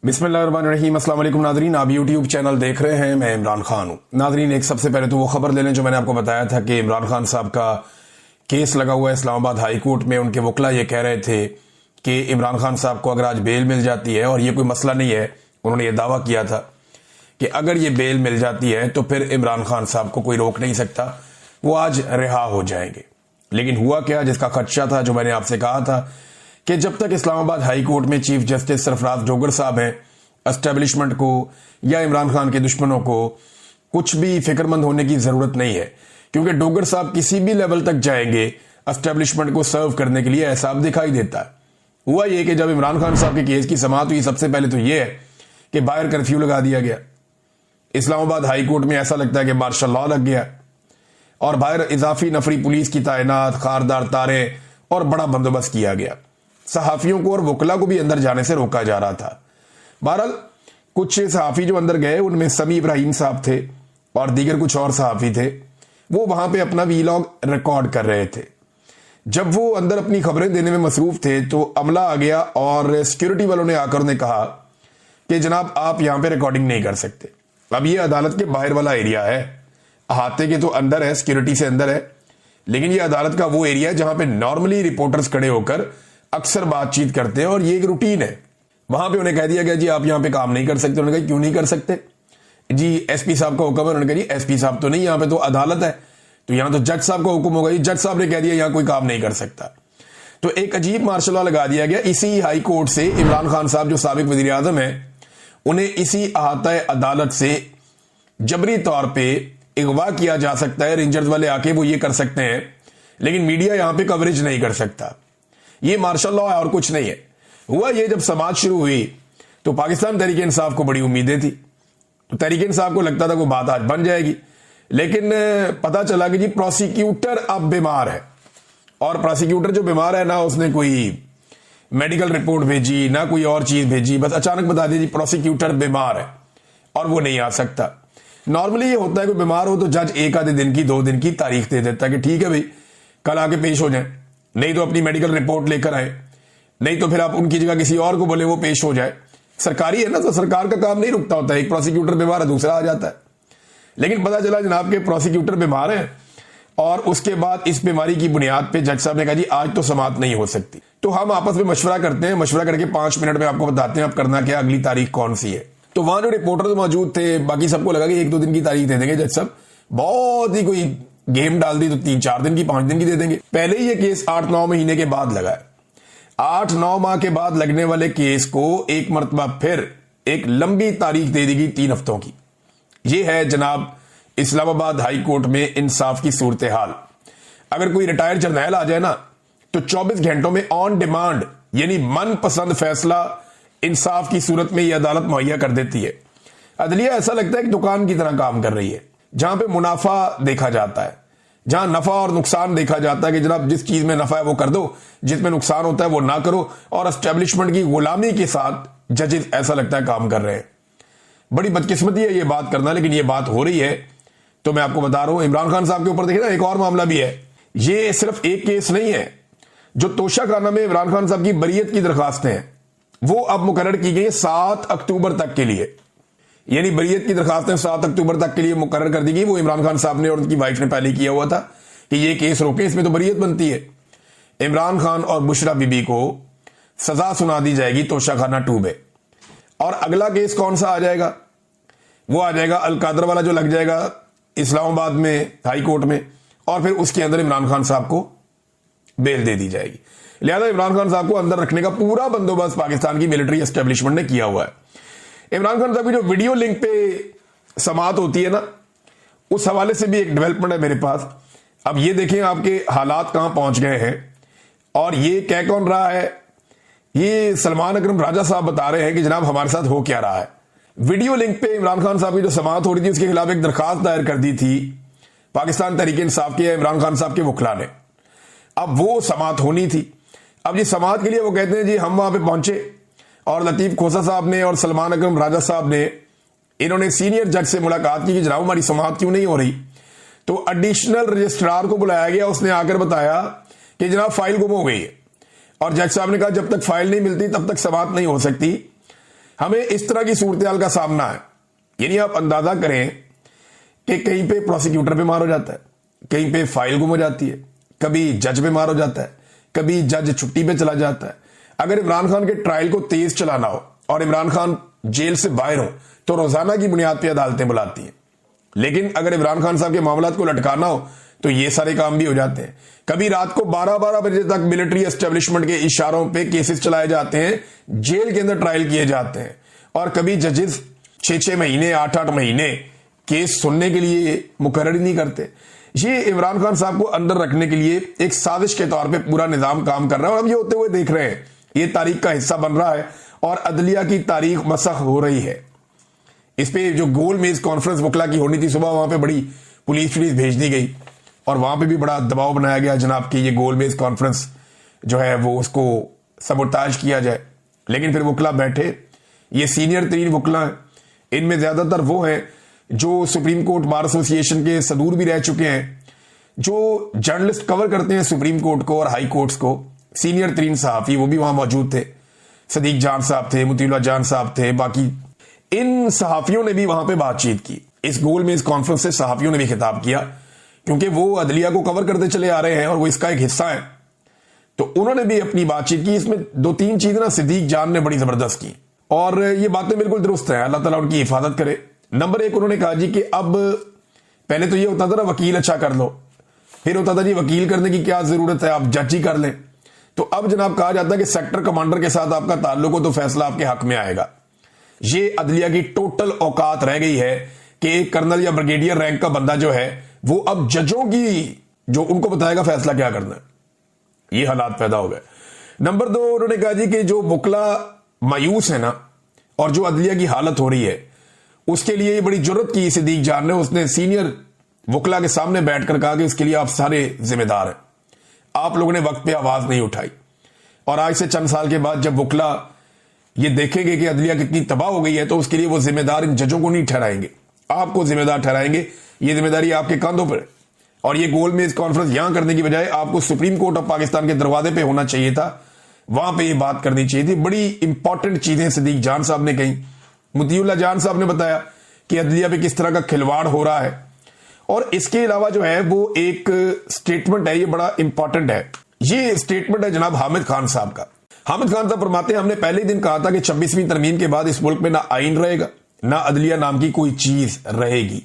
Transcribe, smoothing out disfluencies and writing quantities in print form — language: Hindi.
बिस्मिल्लाहिर्रहमानिर्रहीम। अस्सलाम वालेकुम नाजरीन, आप यूट्यूब चैनल देख रहे हैं। मैं इमरान खान हूं। नाजरीन, एक सबसे पहले तो वो खबर ले लें जो मैंने आपको बताया था कि इमरान खान साहब का केस लगा हुआ है इस्लामाबाद हाई कोर्ट में। उनके वकला ये कह रहे थे कि इमरान खान साहब को अगर आज बेल मिल जाती है, और ये कोई मसला नहीं है, उन्होंने ये दावा किया था कि अगर ये बेल मिल जाती है तो फिर इमरान खान साहब को कोई रोक नहीं सकता, वो आज रिहा हो जाएंगे। लेकिन हुआ क्या, जिसका खदशा था, जो मैंने आपसे कहा था कि जब तक इस्लामाबाद हाई कोर्ट में चीफ जस्टिस सरफराज डोगर साहब हैं, एस्टेब्लिशमेंट को या इमरान खान के दुश्मनों को कुछ भी फिक्रमंद होने की जरूरत नहीं है, क्योंकि डोगर साहब किसी भी लेवल तक जाएंगे एस्टेब्लिशमेंट को सर्व करने के लिए, ऐसा अब दिखाई देता है। हुआ यह कि जब इमरान खान साहब के केस की समाअत हुई, सबसे पहले तो यह है कि बाहर कर्फ्यू लगा दिया गया। इस्लामाबाद हाई कोर्ट में ऐसा लगता है कि मार्शल लॉ लग गया, और बाहर इजाफी नफरी पुलिस की तैनात, खारदार तारे और बड़ा बंदोबस्त किया गया। सहाफियों को और वकला को भी अंदर जाने से रोका जा रहा था। बहरहाल कुछ सहाफी जो अंदर गए, उनमें समी इब्राहिम साहब थे और दीगर कुछ और सहाफी थे। वो वहां पे अपना वीलॉग रिकॉर्ड कर रहे थे। जब वो अंदर अपनी खबरें देने में मसरूफ थे तो अमला आ गया और सिक्योरिटी वालों ने आकर उन्हें कहा कि जनाब, आप यहां पे रिकॉर्डिंग नहीं कर सकते। अब ये अदालत के बाहर वाला एरिया है, अहाते के तो अंदर है, सिक्योरिटी से अंदर है, लेकिन ये अदालत का वो एरिया है जहां पे नॉर्मली रिपोर्टर्स खड़े होकर अक्सर बातचीत करते हैं, और ये एक रूटीन है। वहां पे उन्हें कह दिया गया, जी आप यहां पे काम नहीं कर सकते। उन्होंने कहा क्यों नहीं कर सकते जी? एसपी साहब का हुक्म है। उन्होंने कहा जी एसपी साहब तो नहीं, यहां पे तो अदालत है, तो यहां तो जज साहब का हुक्म होगा। जज साहब ने कह दिया यहां कोई काम नहीं कर सकता। तो एक अजीब मार्शल लॉ लगा दिया गया। इसी हाई कोर्ट से इमरान खान साहब जो साबिक वजीर आजम है, उन्हें इसी अहाता अदालत से जबरी तौर पर अगवा किया जा सकता है। रेंजर्स वाले आके वो ये कर सकते हैं, लेकिन मीडिया यहां पे कवरेज नहीं कर सकता। ये मार्शल लॉ है और कुछ नहीं है। हुआ ये, जब समाज शुरू हुई तो पाकिस्तान तहरीक इंसाफ को बड़ी उम्मीदें थी। तो तहरीक इंसाफ को लगता था कोई बात आज बन जाएगी, लेकिन पता चला कि जी प्रोसिक्यूटर अब बीमार है। और प्रोसिक्यूटर जो बीमार है, ना उसने कोई मेडिकल रिपोर्ट भेजी, ना कोई और चीज भेजी, बस अचानक बता दिया जी प्रोसिक्यूटर बीमार है और वो नहीं आ सकता। नॉर्मली ये होता है कि बीमार हो तो जज एक आधे दिन की, 2 दिन की तारीख दे देता है कि ठीक है भाई कल आके पेश हो जाए, नहीं तो अपनी मेडिकल रिपोर्ट लेकर आए, नहीं तो फिर आप उनकी जगह किसी और को बोले वो पेश हो जाए। सरकारी है ना, तो सरकार का काम नहीं रुकता होता है। एक प्रोसिक्यूटर बीमार है, दूसरा आ जाता है। लेकिन पता चला जनाब के प्रोसिक्यूटर बीमार है, और उसके बाद इस बीमारी की बुनियाद पे जज साहब ने कहा जी आज तो समाअत नहीं हो सकती। तो हम आपस में मशवरा करते हैं, मशवरा करके 5 मिनट में आपको बताते हैं अब करना क्या, अगली तारीख कौन सी है। तो वहां जो रिपोर्टर मौजूद थे, बाकी सबको लगा कि 1-2 दिन की तारीख दे देंगे जज साहब, बहुत ही कोई गेम डाल दी तो 3-4 दिन की, 5 दिन की दे देंगे। पहले ही ये केस 8-9 महीने के बाद लगा है। 8-9 माह के बाद लगने वाले केस को एक मरतबा फिर एक लंबी तारीख दे दी गई 3 हफ्तों की। यह है जनाब इस्लामाबाद हाई कोर्ट में इंसाफ की सूरत हाल। अगर कोई रिटायर्ड जर्नैल आ जाए ना, तो 24 घंटों में ऑन डिमांड, यानी मनपसंद फैसला इंसाफ की सूरत में यह अदालत मुहैया कर देती है। अदलिया ऐसा लगता है कि दुकान की तरह काम कर रही है, जहां पे मुनाफा देखा जाता है, जहां नफा और नुकसान देखा जाता है कि जनाब जिस चीज में नफा है वो कर दो, जिसमें नुकसान होता है वो ना करो। और एस्टेब्लिशमेंट की गुलामी के साथ जजेस ऐसा लगता है काम कर रहे हैं। बड़ी बदकिस्मती है ये बात करना, लेकिन ये बात हो रही है। तो मैं आपको बता रहा हूं, इमरान खान साहब के ऊपर देखिए ना, एक और मामला भी है। ये सिर्फ एक केस नहीं है। जो तोशा खाना में इमरान खान साहब की बरीयत की दरखास्तें हैं, वो अब मुकर्रर की गई 7 अक्टूबर तक के लिए, यानी बरीयत की दरखास्तें 7 अक्टूबर तक के लिए मुकर्रर कर दी गई। वो इमरान खान साहब ने और उनकी वाइफ ने पहले किया हुआ था कि ये केस रोके, इसमें तो बरीयत बनती है। इमरान खान और बुशरा बीबी को सजा सुना दी जाएगी तोशाखाना 2 में। और अगला केस कौन सा आ जाएगा? वो आ जाएगा अलकादर वाला, जो लग जाएगा इस्लामाबाद में हाई कोर्ट में, और फिर उसके अंदर इमरान खान साहब को बेल दे दी जाएगी। लिहाजा इमरान खान साहब को अंदर रखने का पूरा बंदोबस्त पाकिस्तान की मिलिट्री एस्टेब्लिशमेंट ने किया हुआ है। इमरान खान साहब की जो वीडियो लिंक पे समाअत होती है ना, उस हवाले से भी एक डेवलपमेंट है मेरे पास। अब ये देखें आपके हालात कहां पहुंच गए हैं, और ये कह कौन रहा है? ये सलमान अकरम राजा साहब बता रहे हैं कि जनाब हमारे साथ हो क्या रहा है। वीडियो लिंक पे इमरान खान साहब की जो समाअत हो रही थी, उसके खिलाफ एक दरखास्त दायर कर दी थी पाकिस्तान तहरीक इंसाफ के, इमरान खान साहब के वकला ने। अब वो समाअत होनी थी। अब जी समाअत के लिए वो कहते हैं जी हम वहां पे पहुंचे, और लतीफ खोसा साहब ने और सलमान अकरम राजा साहब ने, इन्होंने सीनियर जज से मुलाकात की कि जनाब हमारी समाअत क्यों नहीं हो रही। तो एडिशनल रजिस्ट्रार को बुलाया गया, उसने आकर बताया कि जनाब फाइल गुम हो गई है, और जज साहब ने कहा जब तक फाइल नहीं मिलती तब तक समाअत नहीं हो सकती। हमें इस तरह की सूरत का सामना है। यानी आप अंदाजा करें कि कहीं पे प्रोसिक्यूटर बीमार हो जाता है, कहीं पे फाइल गुम हो जाती है, कभी जज बीमार हो जाता है, कभी जज छुट्टी पे चला जाता है। अगर इमरान खान के ट्रायल को तेज चलाना हो और इमरान खान जेल से बाहर हो तो रोजाना की बुनियाद पर अदालतें बुलाती हैं। लेकिन अगर इमरान खान साहब के मामलात को लटकाना हो तो ये सारे काम भी हो जाते हैं। कभी रात को 12-12 बजे तक मिलिट्री एस्टेब्लिशमेंट के इशारों पे केसेस चलाए जाते हैं, जेल के अंदर ट्रायल किए जाते हैं। और कभी जजेस 6-6 महीने 8-8 महीने केस सुनने के लिए मुकर्रर ही नहीं करते। ये इमरान खान साहब को अंदर रखने के लिए एक साजिश के तौर पे पूरा निजाम काम कर रहा है और हम ये होते हुए देख रहे हैं। ये तारीख का हिस्सा बन रहा है और अदलिया की तारीख मसख हो रही है। इस पे जो गोल मेज कॉन्फ्रेंस वकला की होनी थी, सुबह वहां पे बड़ी पुलिस भेज दी गई और वहां पे भी बड़ा दबाव बनाया गया जनाब कि ये गोल मेज कॉन्फ्रेंस जो है वो उसको सबोटाज किया जाए। लेकिन फिर वकला बैठे, ये सीनियर तरीन वकला हैं, इनमें ज्यादातर वो हैं जो सुप्रीम कोर्ट बार एसोसिएशन के सदूर भी रह चुके हैं, जो जर्नलिस्ट कवर करते हैं सुप्रीम कोर्ट को और हाई कोर्ट्स को। सीनियर तरीन सहाफी वो भी वहां मौजूद थे, सदीक जान साहब थे, मुतीउल्लाह जान साहब थे, बाकी इन सहाफियों ने भी वहां पे बातचीत की। इस गोल मेज कॉन्फ्रेंस से सहाफियों ने भी खिताब किया क्योंकि वो अदलिया को कवर करते चले आ रहे हैं और वो इसका एक हिस्सा है, तो उन्होंने भी अपनी बातचीत की। इसमें 2-3 चीजें ना सदीक जान ने बड़ी जबरदस्त की और ये बातें बिल्कुल दुरुस्त है, अल्लाह ताला उनकी हिफाजत करे। नंबर 1 उन्होंने कहा जी कि अब पहले तो ये होता था ना वकील अच्छा कर लो, फिर होता था जी वकील करने की क्या जरूरत है, आप जज ही कर लें। तो अब जनाब कहा जाता है कि सेक्टर कमांडर के साथ आपका ताल्लुक हो तो फैसला आपके हक में आएगा। ये अदलिया की टोटल औकात रह गई है कि एक कर्नल या ब्रिगेडियर रैंक का बंदा जो है वो अब जजों की जो उनको बताएगा फैसला क्या करना है। ये हालात पैदा हो गए। नंबर 2 उन्होंने कहा जी कि जो वकला मायूस है ना और जो अदलिया की हालत हो रही है उसके लिए ये बड़ी जुर्रत की सदीक जान ने, उसने सीनियर वकला के सामने बैठकर कहा कि इसके लिए आप सारे जिम्मेदार हैं, आप लोगों ने वक्त पे आवाज नहीं उठाई। और आज से चंद साल के बाद जब वकला ये देखेंगे कि अदलिया कितनी तबाह हो गई है तो उसके लिए वो जिम्मेदार इन जजों को नहीं ठहराएंगे, आपको जिम्मेदार ठहराएंगे। ये जिम्मेदारी आपके कंधों पर है। और ये गोल मेज कॉन्फ्रेंस यहां करने की बजाय आपको सुप्रीम कोर्ट ऑफ पाकिस्तान के दरवाजे पे होना चाहिए था, वहां पे ये बात करनी चाहिए थी। बड़ी इंपॉर्टेंट चीजें सदीक जान साहब ने कही। मुतीउल्लाह जान साहब ने बताया कि अदलिया पे किस तरह का खिलवाड़ हो रहा है। और इसके अलावा जो है वो एक स्टेटमेंट है, ये बड़ा इंपॉर्टेंट है। ये स्टेटमेंट है जनाब हामिद खान साहब का। हामिद खान साहब फरमाते हैं, हमने पहले ही दिन कहा था कि 26वीं तरमीम के बाद इस मुल्क में ना आइन रहेगा ना अदलिया नाम की कोई चीज रहेगी।